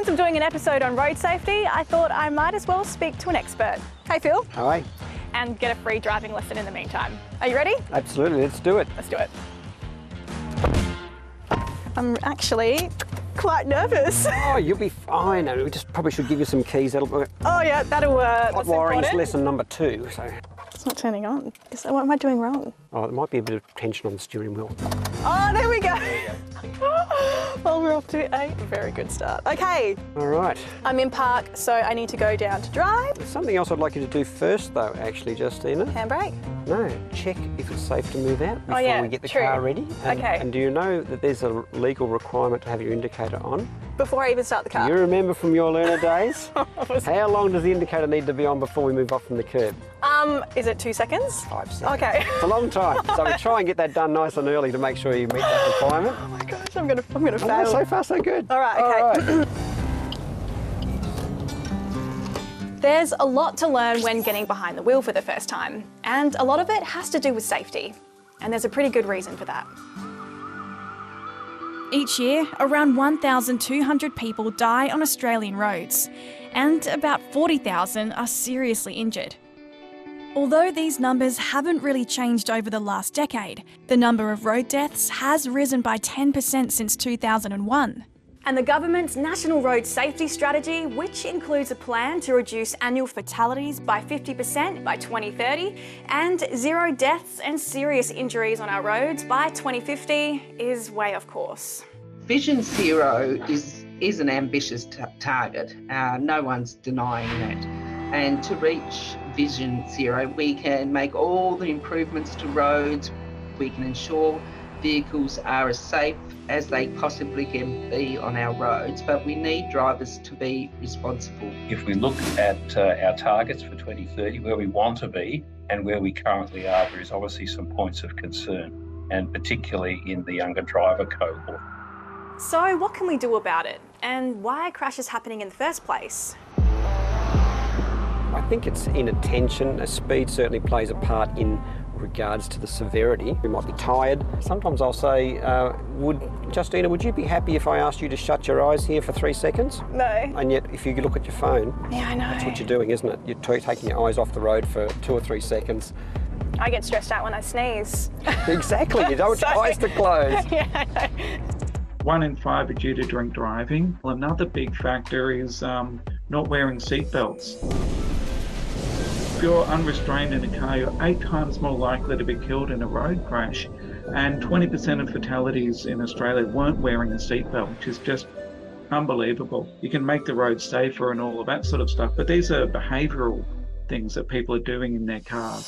Since I'm doing an episode on road safety, I thought I might as well speak to an expert. Hey Phil. Hi. And get a free driving lesson in the meantime. Are you ready? Absolutely, let's do it. Let's do it. I'm actually quite nervous. Oh, you'll be fine. We just probably should give you some keys. That'll work. Oh yeah, that'll work. Hot wiring is lesson number 2. So. It's not turning on. What am I doing wrong? Oh, there might be a bit of tension on the steering wheel. Oh, there we go. Well, we're off to a very good start. Okay. All right. I'm in park, so I need to go down to drive. There's something else I'd like you to do first, though, actually, Justina. Handbrake? No, check if it's safe to move out before we get the car ready. Okay. And do you know that there's a legal requirement to have your indicator on? Before I even start the car? Do you remember from your learner days? How long does the indicator need to be on before we move off from the curb? Is it 2 seconds? 5 seconds. Okay. It's a long time. So we try and get that done nice and early to make sure you meet that requirement. Oh my gosh, I'm gonna fail. No, so far so good. All right, okay. All right. There's a lot to learn when getting behind the wheel for the first time, and a lot of it has to do with safety. And there's a pretty good reason for that. Each year, around 1,200 people die on Australian roads, and about 40,000 are seriously injured. Although these numbers haven't really changed over the last decade, the number of road deaths has risen by 10% since 2001. And the government's National Road Safety Strategy, which includes a plan to reduce annual fatalities by 50% by 2030 and 0 deaths and serious injuries on our roads by 2050, is way off course. Vision Zero is an ambitious target. No one's denying that. And to reach Vision Zero, we can make all the improvements to roads. We can ensure vehicles are as safe as they possibly can be on our roads, but we need drivers to be responsible. If we look at our targets for 2030, where we want to be and where we currently are, there is obviously some points of concern, and particularly in the younger driver cohort. So what can we do about it? And why are crashes happening in the first place? I think it's inattention. Speed certainly plays a part in regards to the severity. You might be tired. Sometimes I'll say, Justina, would you be happy if I asked you to shut your eyes here for 3 seconds? No. And yet, if you look at your phone, yeah, I know. That's what you're doing, isn't it? You're taking your eyes off the road for 2 or 3 seconds. I get stressed out when I sneeze. Exactly, you don't want your eyes to close. Yeah, I know. 1 in 5 are due to drink driving. Another big factor is not wearing seatbelts. If you're unrestrained in a car, you're 8 times more likely to be killed in a road crash. And 20% of fatalities in Australia weren't wearing a seatbelt, which is just unbelievable. You can make the road safer and all of that sort of stuff, but these are behavioural things that people are doing in their cars.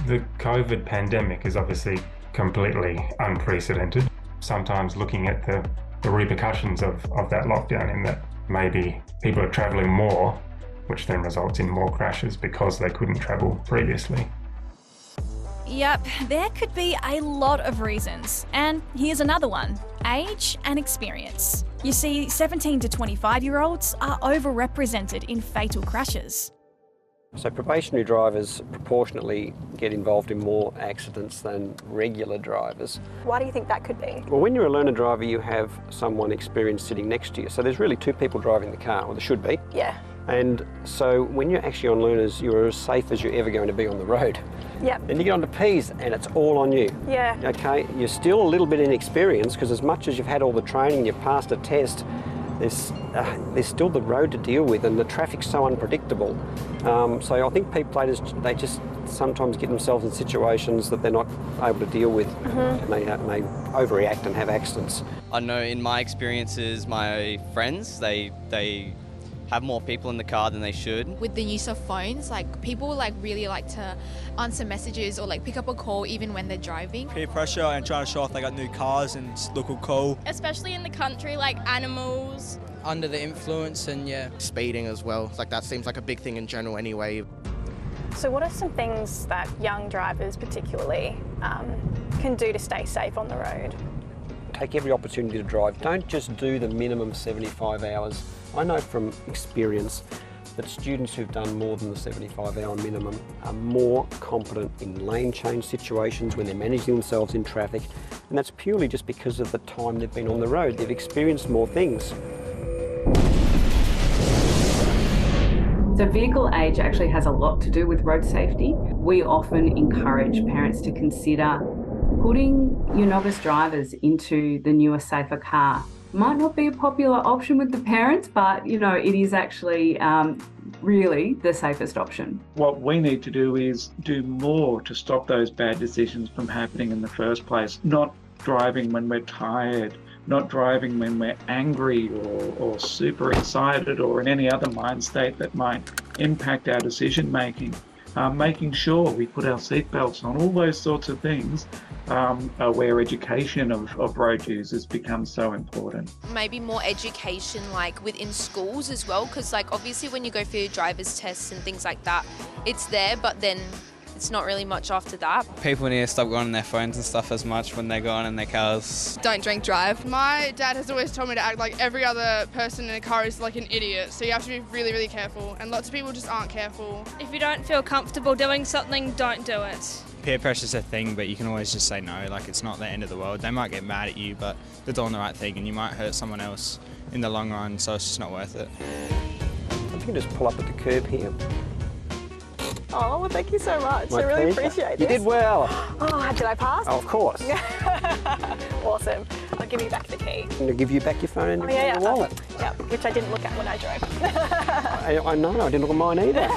The COVID pandemic is obviously completely unprecedented. Sometimes looking at the repercussions of that lockdown, in that maybe people are travelling more, which then results in more crashes because they couldn't travel previously. Yep, there could be a lot of reasons. And here's another one: age and experience. You see, 17 to 25-year-olds are overrepresented in fatal crashes. So probationary drivers proportionately get involved in more accidents than regular drivers. Why do you think that could be? Well, when you're a learner driver, you have someone experienced sitting next to you. So there's really 2 people driving the car, or there should be. Yeah. And so when you're actually on learners, you're as safe as you're ever going to be on the road. Yep. Then you get onto Ps and it's all on you. Yeah. Okay, you're still a little bit inexperienced, because as much as you've had all the training, you've passed a test, there's still the road to deal with, and the traffic's so unpredictable. So I think P-platers, they just sometimes get themselves in situations that they're not able to deal with, and they overreact and have accidents. I know in my experiences, my friends, they have more people in the car than they should. With the use of phones, people really like to answer messages or pick up a call even when they're driving. Peer pressure and trying to show off they got new cars and look cool. Especially in the country, like animals. Under the influence, and speeding as well. That seems like a big thing in general anyway. So what are some things that young drivers particularly can do to stay safe on the road? Take every opportunity to drive. Don't just do the minimum 75 hours. I know from experience that students who've done more than the 75-hour minimum are more competent in lane change situations when they're managing themselves in traffic, and that's purely just because of the time they've been on the road. They've experienced more things. So vehicle age actually has a lot to do with road safety. We often encourage parents to consider putting your novice drivers into the newer, safer car. Might not be a popular option with the parents, but you know, it is actually really the safest option. What we need to do is do more to stop those bad decisions from happening in the first place. Not driving when we're tired, not driving when we're angry or super excited or in any other mind state that might impact our decision making. Making sure we put our seatbelts on, all those sorts of things where education of road users becomes so important. Maybe more education like within schools as well, because like obviously when you go for your driver's tests and things like that, it's there, but then it's not really much after that. People need to stop going on their phones and stuff as much when they're going in their cars. Don't drink drive. My dad has always told me to act like every other person in a car is like an idiot, so you have to be really, really careful, and lots of people just aren't careful. If you don't feel comfortable doing something, don't do it. Peer pressure's a thing, but you can always just say no. Like, it's not the end of the world. They might get mad at you, but they're doing the right thing, and you might hurt someone else in the long run, so it's just not worth it. You can just pull up at the curb here. Oh, well, thank you so much. My I really pleasure. appreciate this. You did well. Oh, did I pass? Oh, of course. Awesome. I'll give you back the key. I'm going to give you back your phone and your wallet. Yep, which I didn't look at when I drove. I know, I didn't look at mine either.